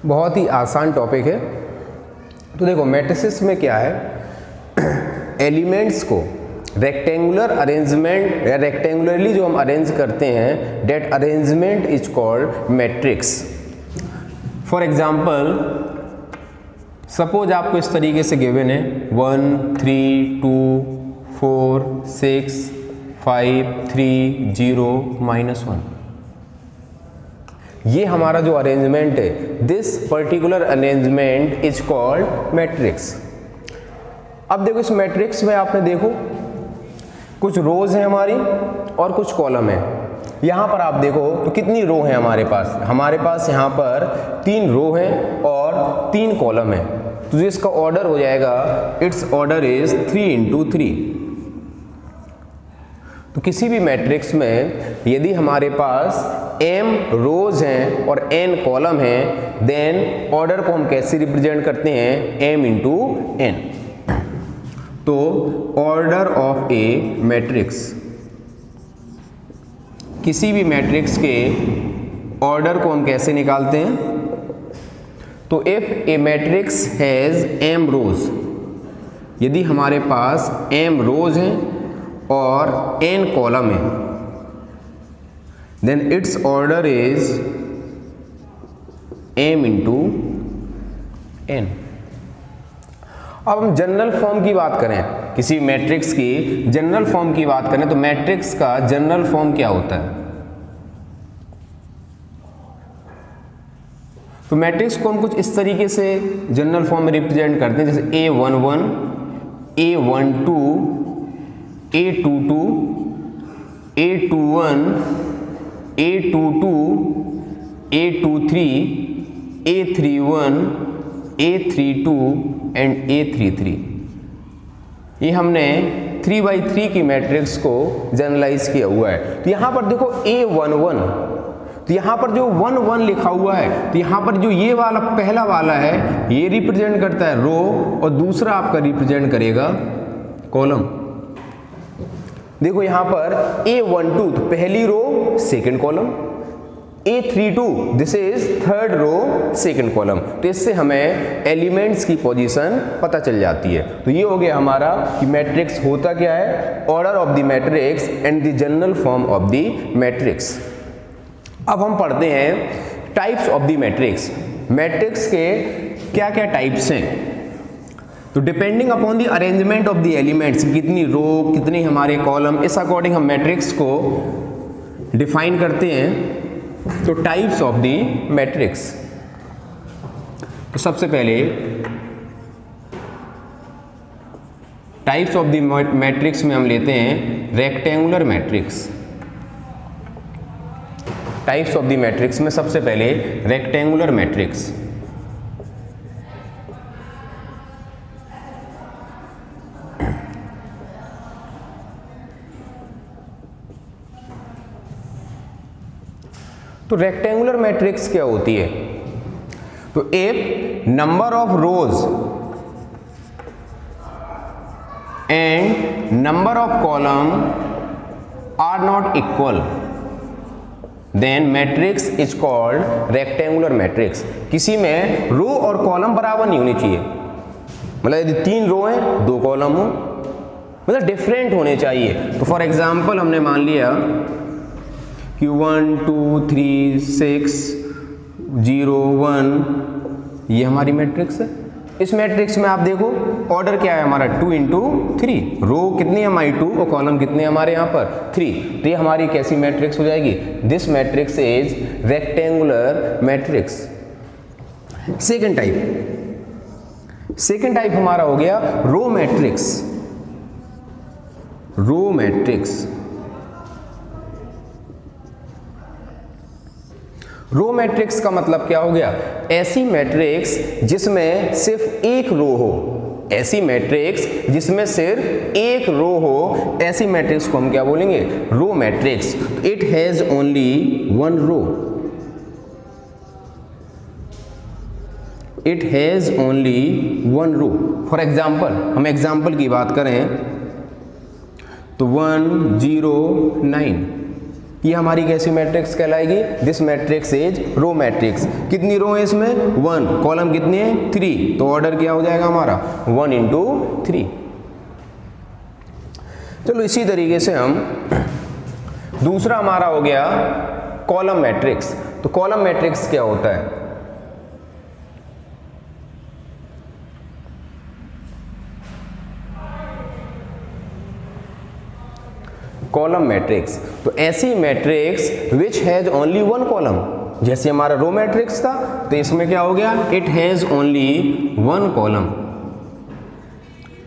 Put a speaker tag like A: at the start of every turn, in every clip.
A: बहुत ही आसान टॉपिक है। तो देखो मैट्रिसेस में क्या है, एलिमेंट्स को रेक्टेंगुलर अरेंजमेंट या रेक्टेंगुलरली जो हम अरेंज करते हैं, that arrangement is called matrix. For example suppose आपको इस तरीके से गिवन है 1 3 2 4 6 5 3 0 -1। ये हमारा जो अरेंजमेंट है, this particular arrangement is called matrix. अब देखो इस मैट्रिक्स में आपने देखो कुछ रोज हैं हमारी और कुछ कॉलम है। यहाँ पर आप देखो तो कितनी रो है हमारे पास यहाँ पर 3 रो हैं और 3 कॉलम है। तो जो इसका ऑर्डर हो जाएगा, इट्स ऑर्डर इज 3 × 3। तो किसी भी मैट्रिक्स में यदि हमारे पास m रोज हैं और n कॉलम हैं, देन ऑर्डर को हम कैसे रिप्रेजेंट करते हैं, m × n। तो ऑर्डर ऑफ ए मैट्रिक्स, किसी भी मैट्रिक्स के ऑर्डर को हम कैसे निकालते हैं, तो if a matrix has m rows, यदि हमारे पास m रोज हैं और n कॉलम है, then its order is m × n। अब हम जनरल फॉर्म की बात करें, किसी मैट्रिक्स की जनरल फॉर्म की बात करें, तो मैट्रिक्स का जनरल फॉर्म क्या होता है। तो मैट्रिक्स को हम कुछ इस तरीके से जनरल फॉर्म में रिप्रेजेंट करते हैं, जैसे A11 A12 A22 A21 A22 A23 A31 A32 and A33। ये हमने 3×3 की मैट्रिक्स को जनरलाइज किया हुआ है। तो यहाँ पर देखो A11, तो यहाँ पर जो 1 1 लिखा हुआ है, तो यहाँ पर जो ये वाला पहला वाला है ये रिप्रेजेंट करता है रो और दूसरा आपका रिप्रेजेंट करेगा कॉलम। देखो यहाँ पर A12 तो पहली row second column, A32 this is third row second column. तो इससे हमें एलिमेंट्स की पोजीशन पता चल जाती है। तो ये हो गया हमारा कि मैट्रिक्स होता क्या है, order of the matrix and the general form of the matrix. अब हम पढ़ते हैं types of the matrix. Matrix के क्या क्या टाइप्स हैं। तो depending upon the arrangement of the elements, कितनी रो कितनी हमारे कॉलम, इस अकॉर्डिंग हम मैट्रिक्स को डिफाइन करते हैं। तो टाइप्स ऑफ द मैट्रिक्स, तो सबसे पहले टाइप्स ऑफ द मैट्रिक्स में हम लेते हैं rectangular matrix. Types of the matrix में सबसे पहले रेक्टेंगुलर मैट्रिक्स। तो रेक्टेंगुलर मैट्रिक्स क्या होती है, तो if number of rows and number of column are not equal, then matrix is called rectangular matrix. किसी में रो और कॉलम बराबर नहीं होनी चाहिए, मतलब यदि 3 रो हैं 2 कॉलम हो, मतलब डिफरेंट होने चाहिए। तो फॉर एग्जांपल हमने मान लिया कि 1 2 3 6 0 1 ये हमारी मैट्रिक्स है। इस मैट्रिक्स में आप देखो ऑर्डर क्या है हमारा, 2 × 3। रो कितनी है हमारी 2 और कॉलम कितने हमारे यहाँ पर 3। तो ये हमारी कैसी मैट्रिक्स हो जाएगी, this matrix is rectangular matrix. Second type हमारा हो गया row matrix. Row matrix, row matrix का मतलब क्या हो गया, ऐसी मैट्रिक्स जिसमें सिर्फ एक रो हो, ऐसी मैट्रिक्स जिसमें सिर्फ एक रो हो, ऐसी मैट्रिक्स को हम क्या बोलेंगे, row matrix. It has only 1 row, it has only 1 row. For example, हम एग्जाम्पल की बात करें तो 1 0 9 ये हमारी कैसी मैट्रिक्स कहलाएगी? This matrix is row matrix. कितनी रो है इसमें? 1। कॉलम कितने हैं? 3। तो ऑर्डर क्या हो जाएगा हमारा? 1 into 3। चलो इसी तरीके से हम दूसरा हमारा हो गया कॉलम मैट्रिक्स। तो कॉलम मैट्रिक्स क्या होता है? कॉलम मैट्रिक्स, तो ऐसी matrix which has only one column. जैसे हमारा रो मैट्रिक्स था, तो इसमें क्या हो गया? It has only one column.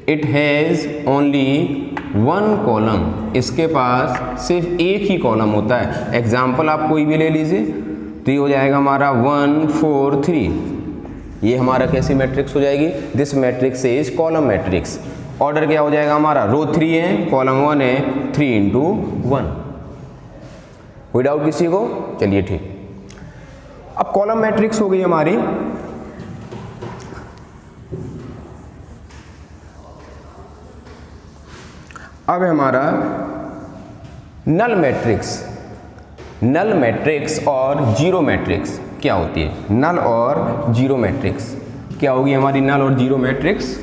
A: It has only one column, इसके पास सिर्फ एक ही कॉलम होता है। एग्जाम्पल आप कोई भी ले लीजिए, तो ये हो जाएगा हमारा 1 4 3। ये हमारा कैसी मैट्रिक्स हो जाएगी? This matrix is column matrix. Order क्या हो जाएगा हमारा? रो 3 है, कॉलम 1 है, 3 into 1। कोई डाउट किसी को? चलिए ठीक। अब कॉलम मैट्रिक्स हो गई हमारी। अब हमारा नल मैट्रिक्स। नल मैट्रिक्स और जीरो मैट्रिक्स क्या होती है? नल और जीरो मैट्रिक्स क्या होगी हमारी? नल और जीरो मैट्रिक्स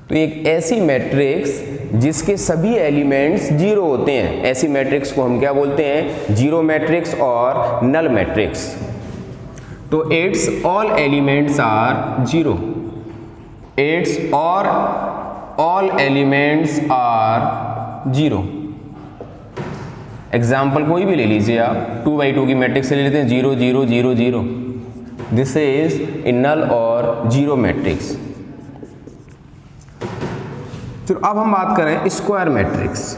A: तो एक ऐसी मैट्रिक्स जिसके सभी एलिमेंट्स जीरो होते हैं, ऐसी मैट्रिक्स को हम क्या बोलते हैं? जीरो मैट्रिक्स और नल मैट्रिक्स। तो it's all elements are zero. It's और all elements are zero. Example कोई भी ले लीजिए आप, 2x2 की मैट्रिक्स ले लेते हैं, 0 0 0 0। दिस इज ए नल और जीरो मैट्रिक्स। चलो अब हम बात करें स्क्वायर मैट्रिक्स।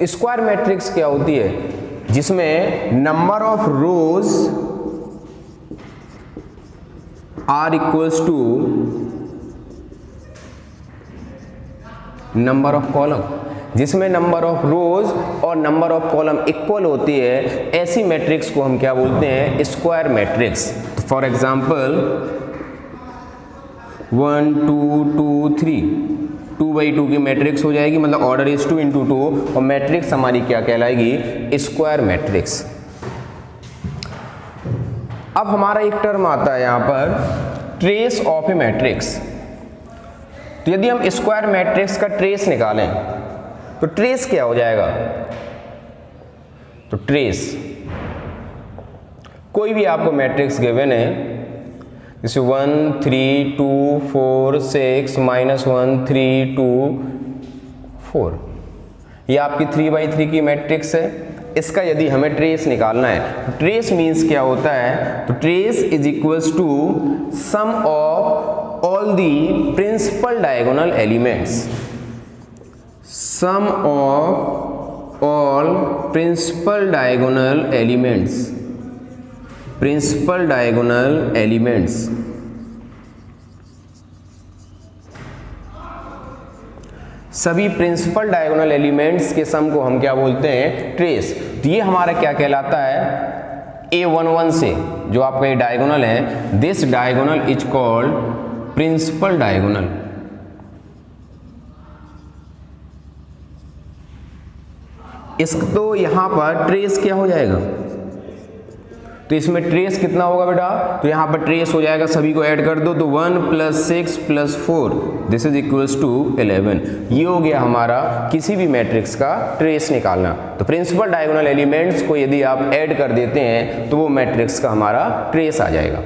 A: स्क्वायर मैट्रिक्स क्या होती है? जिसमें number of rows are equals to number of column. जिसमें नंबर ऑफ रोज और नंबर ऑफ कॉलम इक्वल होती है, ऐसी मैट्रिक्स को हम क्या बोलते हैं? Square matrix. For example 1 2 2 3, 2x2 की मैट्रिक्स हो जाएगी, मतलब ऑर्डर इज 2 into 2, और मैट्रिक्स हमारी क्या कहलाएगी? Square matrix. अब हमारा एक टर्म आता है यहां पर, ट्रेस ऑफ ए मैट्रिक्स। तो यदि हम स्क्वायर मैट्रिक्स का ट्रेस निकालें तो ट्रेस क्या हो जाएगा? तो ट्रेस, कोई भी आपको मैट्रिक्स गिवन है, जैसे 1 3 2 4 6 -1 3 2 4, ये आपकी 3x3 की मैट्रिक्स है। इसका यदि हमें ट्रेस निकालना है, तो ट्रेस मीन्स क्या होता है? तो trace is equals to sum of all the principal diagonal elements. Sum of all principal diagonal elements. Principal diagonal elements. सभी प्रिंसिपल डायगोनल एलिमेंट्स के सम को हम क्या बोलते हैं? ट्रेस। तो ये हमारा क्या कहलाता है? A11 से जो आपका ये डायगोनल है, this diagonal is called principal diagonal. इसका तो यहां पर ट्रेस क्या हो जाएगा? तो इसमें ट्रेस कितना होगा बेटा? तो यहां पर ट्रेस हो जाएगा, सभी को ऐड कर दो, तो 1 + 6 + 4 दिस इज इक्वल्स टू 11। ये हो गया हमारा किसी भी मैट्रिक्स का ट्रेस निकालना। तो प्रिंसिपल डायगोनल एलिमेंट्स को यदि आप ऐड कर देते हैं तो वो मैट्रिक्स का हमारा ट्रेस आ जाएगा।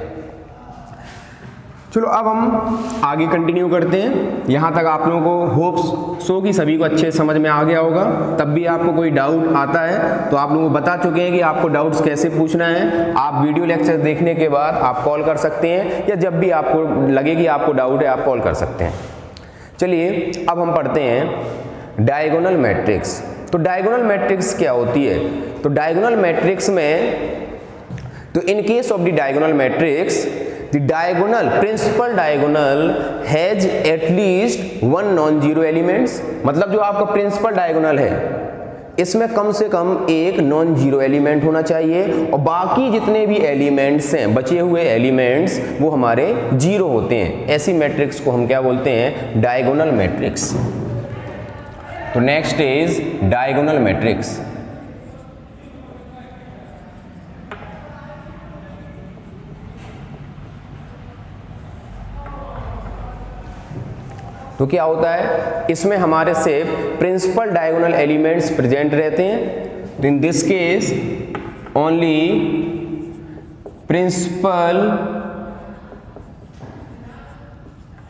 A: चलो अब हम आगे कंटिन्यू करते हैं। यहाँ तक आप लोगों को होप्स सो कि सभी को अच्छे समझ में आ गया होगा। तब भी आपको कोई डाउट आता है तो आप लोगों को बता चुके हैं कि आपको डाउट्स कैसे पूछना है। आप वीडियो लेक्चर देखने के बाद आप कॉल कर सकते हैं, या जब भी आपको लगे कि आपको डाउट है आप कॉल कर सकते हैं। चलिए अब हम पढ़ते हैं डायगोनल मैट्रिक्स। तो डायगोनल मैट्रिक्स क्या होती है? तो डायगोनल मैट्रिक्स में, तो in case of the diagonal matrix the diagonal principal diagonal has at least one non zero elements, मतलब जो आपका प्रिंसिपल डायगोनल है इसमें कम से कम एक नॉन जीरो एलिमेंट होना चाहिए और बाकी जितने भी एलिमेंट्स हैं, बचे हुए एलिमेंट्स, वो हमारे जीरो होते हैं। ऐसी मैट्रिक्स को हम क्या बोलते हैं? Diagonal matrix. तो नेक्स्ट इज डायगोनल मैट्रिक्स। तो क्या होता है, इसमें हमारे से प्रिंसिपल डायगोनल एलिमेंट्स प्रेजेंट रहते हैं। In this case only principal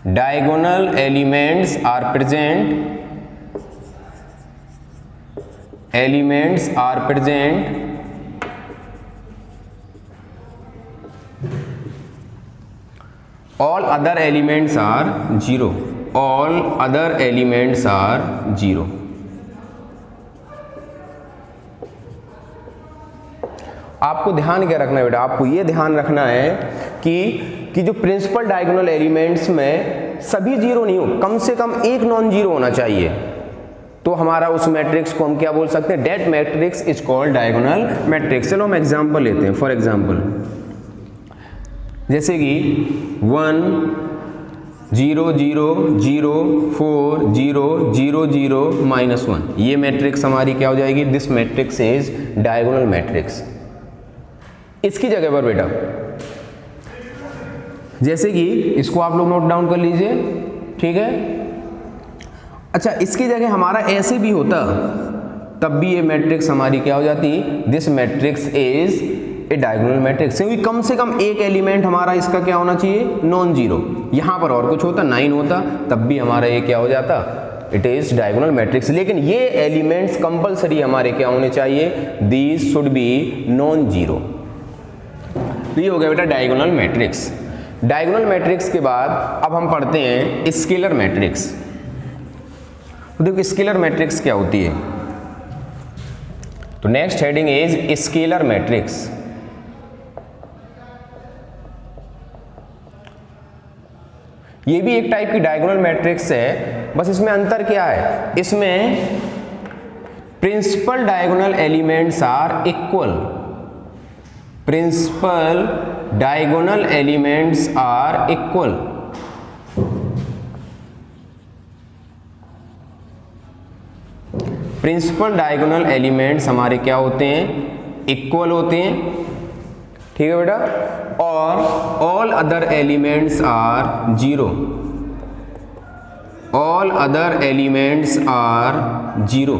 A: diagonal elements are present, all other elements are zero, all other elements are zero। आपको ध्यान क्या रखना है बेटा? आपको ये ध्यान रखना है कि जो प्रिंसिपल डायगोनल एलिमेंट्स में सभी जीरो नहीं हो, कम से कम एक नॉन जीरो होना चाहिए। तो हमारा उस मैट्रिक्स को हम क्या बोल सकते हैं? That matrix is called diagonal matrix. चलो हम एग्जांपल लेते हैं। फॉर एग्जांपल जैसे कि 1 0 0 0 4 0 0 0 -1, ये मैट्रिक्स हमारी क्या हो जाएगी? This matrix is diagonal matrix. इसकी जगह पर बेटा जैसे कि इसको आप लोग नोट डाउन कर लीजिए, ठीक है। अच्छा, इसकी जगह हमारा ऐसे भी होता तब भी ये मैट्रिक्स हमारी क्या हो जाती? This matrix is a diagonal matrix, क्योंकि कम से कम एक एलिमेंट हमारा इसका क्या होना चाहिए? Non zero. यहां पर और कुछ होता 9 होता तब भी हमारा ये क्या हो जाता? It is diagonal matrix. लेकिन ये एलिमेंट्स कंपलसरी हमारे क्या होने चाहिए? These should be non zero. तो ये हो गया बेटा डायगोनल मैट्रिक्स। डायगोनल मैट्रिक्स के बाद अब हम पढ़ते हैं स्केलर मैट्रिक्स। तो देखो स्केलर मैट्रिक्स क्या होती है। तो next heading is scalar matrix. ये भी एक टाइप की डायगोनल मैट्रिक्स है, बस इसमें अंतर क्या है? इसमें principal diagonal elements are equal, principal diagonal elements are equal. Principal diagonal elements हमारे क्या होते हैं? इक्वल होते हैं, ठीक है बेटा। और all other elements are zero, all other elements are zero.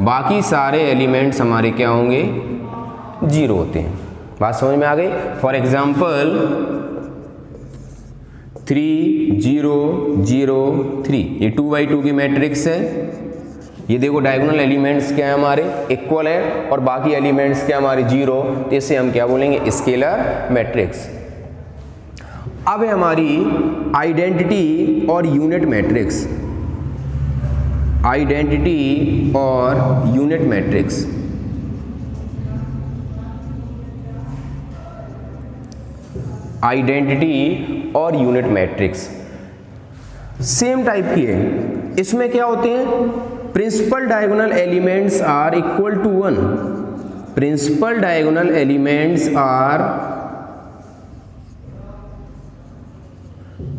A: बाकी सारे एलिमेंट्स हमारे क्या होंगे? जीरो होते हैं। बात समझ में आ गई? फॉर एग्जाम्पल 3 0 0 3, ये 2x2 की मैट्रिक्स है। ये देखो डायगोनल एलिमेंट्स क्या है? हमारे इक्वल है और बाकी एलिमेंट्स क्या हमारे? जीरो। तो इसे हम क्या बोलेंगे? Scalar matrix. अब है हमारी आइडेंटिटी और यूनिट मैट्रिक्स। आइडेंटिटी और यूनिट मैट्रिक्स। आइडेंटिटी और यूनिट मैट्रिक्स सेम टाइप की है। इसमें क्या होते हैं? Principal diagonal elements are equal to 1, principal diagonal elements are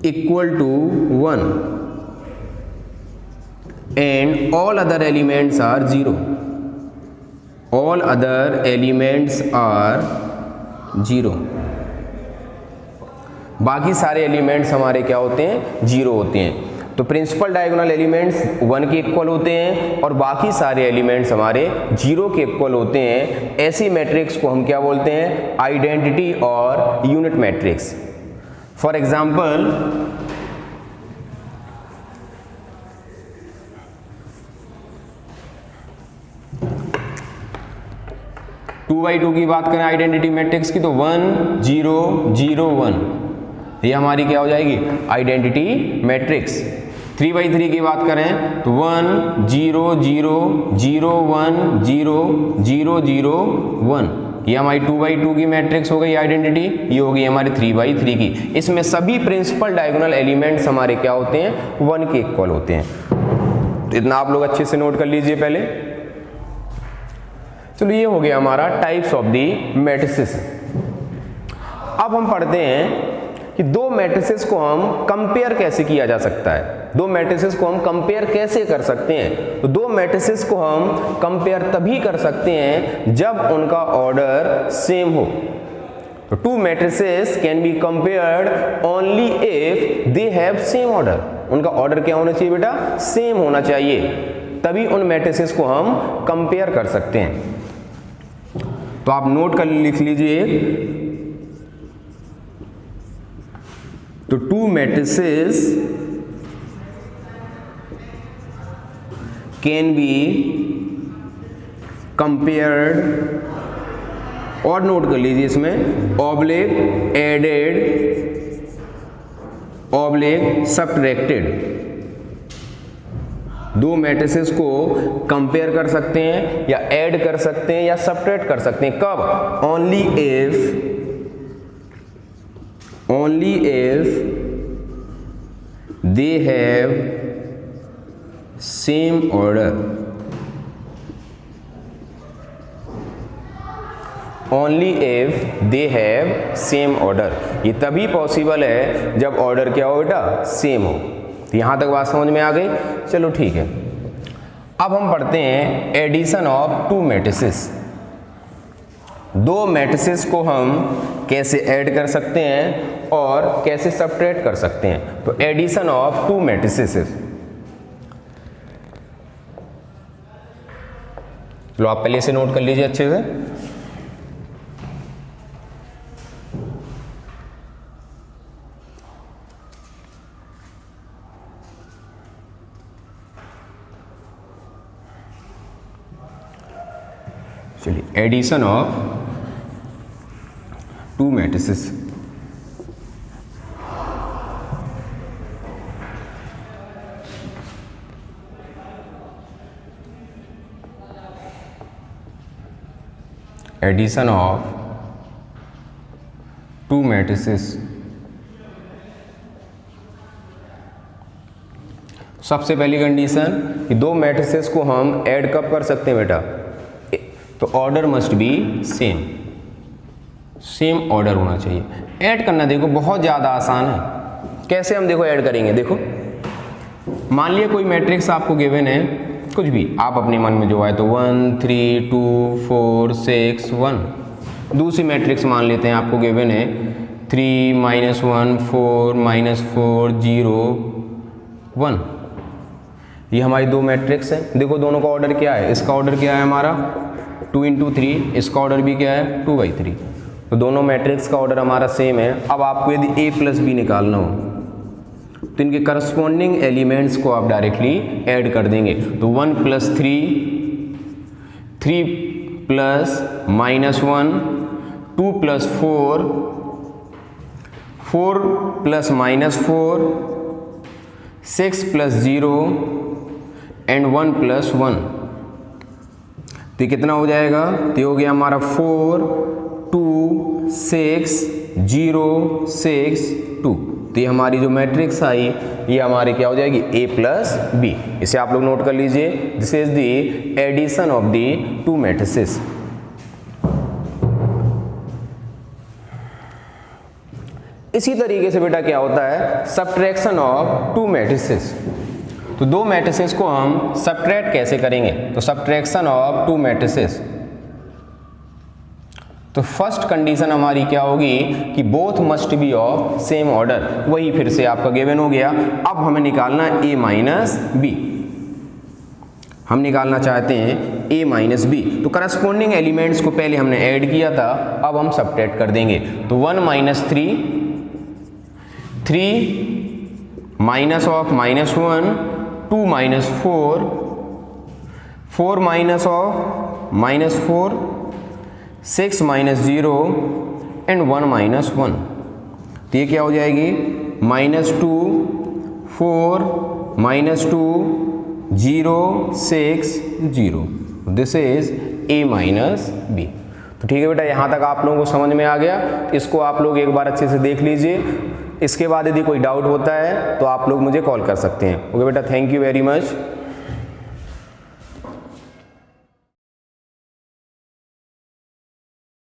A: equal to 1 and all other elements are zero, all other elements are zero. बाकी सारे एलिमेंट्स हमारे क्या होते हैं? जीरो होते हैं। तो प्रिंसिपल डायगोनल एलिमेंट्स 1 के इक्वल होते हैं और बाकी सारे एलिमेंट्स हमारे जीरो के इक्वल होते हैं। ऐसी मैट्रिक्स को हम क्या बोलते हैं? आइडेंटिटी और unit matrix. For example 2x2 की बात करें आइडेंटिटी मैट्रिक्स की, तो 1 0 0 1, ये हमारी क्या हो जाएगी? Identity matrix. 3x3 की बात करें तो 1 0 0 0 1 0 0 0 1, ये हमारी 2x2 की मैट्रिक्स हो गई आइडेंटिटी, ये हो गई हमारी 3x3 की। इसमें सभी प्रिंसिपल डायगोनल एलिमेंट्स हमारे क्या होते हैं, 1 के इक्वल होते हैं। तो इतना आप लोग अच्छे से नोट कर लीजिए पहले। चलो ये हो गया हमारा टाइप्स ऑफ दी मैट्रिसेस। अब हम पढ़ते हैं कि दो मैट्रिसेस को हम कंपेयर कैसे किया जा सकता है, दो मैट्रिसेस को हम कंपेयर कैसे कर सकते हैं। तो दो मैट्रिसेस को हम कंपेयर तभी कर सकते हैं जब उनका ऑर्डर सेम हो। तो to matrices can be compared only if they have same order. उनका ऑर्डर क्या होना चाहिए बेटा, सेम होना चाहिए, तभी उन मैट्रिसेस को हम कंपेयर कर सकते हैं। तो आप नोट कर लिख लीजिए, तो to matrices can be compared, और नोट कर लीजिए इसमें ऑब्लिक एडेड ऑब्लिक सब्ट्रैक्टेड। दो मैट्रिसेस को कंपेयर कर सकते हैं या ऐड कर सकते हैं या सब्ट्रैक्ट कर सकते हैं, कब, only if they have same order, only if they have same order। ये तभी पॉसिबल है जब ऑर्डर क्या हो बेटा, सेम हो। तो यहां तक बात समझ में आ गई, चलो ठीक है। अब हम पढ़ते हैं एडिशन ऑफ टू मैट्रिसेस। दो मैट्रिसेस को हम कैसे ऐड कर सकते हैं और कैसे सब्ट्रैक्ट कर सकते हैं। तो एडिशन ऑफ टू मैट्रिसेस, लो आप पहले से नोट कर लीजिए अच्छे से। चलिए, addition of two matrices. Addition of two matrices. सबसे पहली कंडीशन कि दो मैट्रिसेस को हम ऐड कब कर सकते हैं बेटा, तो order must be same, same order होना चाहिए। ऐड करना देखो बहुत ज़्यादा आसान है। कैसे हम देखो ऐड करेंगे, देखो मान लिया कोई मैट्रिक्स आपको गिवन है, कुछ भी आप अपने मन में जो आए, तो 1 3 2 4 6 1। दूसरी मैट्रिक्स मान लेते हैं आपको गिवन है 3 -1 4 -4 0 1। ये हमारी दो मैट्रिक्स है। देखो दोनों का ऑर्डर क्या है, इसका ऑर्डर क्या है हमारा 2 × 3, इसका ऑर्डर भी क्या है 2/3। तो दोनों मैट्रिक्स का ऑर्डर हमारा सेम है। अब आपको यदि a + b निकालना हो तो इनके करस्पॉन्डिंग एलिमेंट्स को आप डायरेक्टली ऐड कर देंगे। तो 1 + 3 3 + -1 2 + 4 4 + -4 6 + 0 एंड 1 + 1। तो कितना हो जाएगा, तो हो गया हमारा 4 2 6 0 6 2। तो ये हमारी जो मैट्रिक्स आई ये हमारी क्या हो जाएगी, a + b। इसे आप लोग नोट कर लीजिए, this is the addition of the two matrices. इसी तरीके से बेटा क्या होता है, सब्ट्रैक्शन ऑफ टू मैट्रिसेस। तो दो मैट्रिसेस को हम सब्ट्रैक्ट कैसे करेंगे, तो सब्ट्रैक्शन ऑफ टू मैट्रिसेस। तो फर्स्ट कंडीशन हमारी क्या होगी कि both must be of same order. वही फिर से आपका गिवन हो गया। अब हमें निकालना a - b। हम निकालना चाहते हैं a - b। तो करस्पॉन्डिंग एलिमेंट्स को पहले हमने ऐड किया था, अब हम सब्ट्रैक्ट कर देंगे। तो 1 - 3 3 -1 2 - 4 4 -4 6 - 0 एंड 1 - 1। तो ये क्या हो जाएगी, -2 4 -2 0 6 0। This is a - b। तो ठीक है बेटा, यहाँ तक आप लोगों को समझ में आ गया। इसको आप लोग एक बार अच्छे से देख लीजिए। इसके बाद यदि कोई डाउट होता है तो आप लोग मुझे कॉल कर सकते हैं। ओके बेटा, थैंक यू वेरी मच।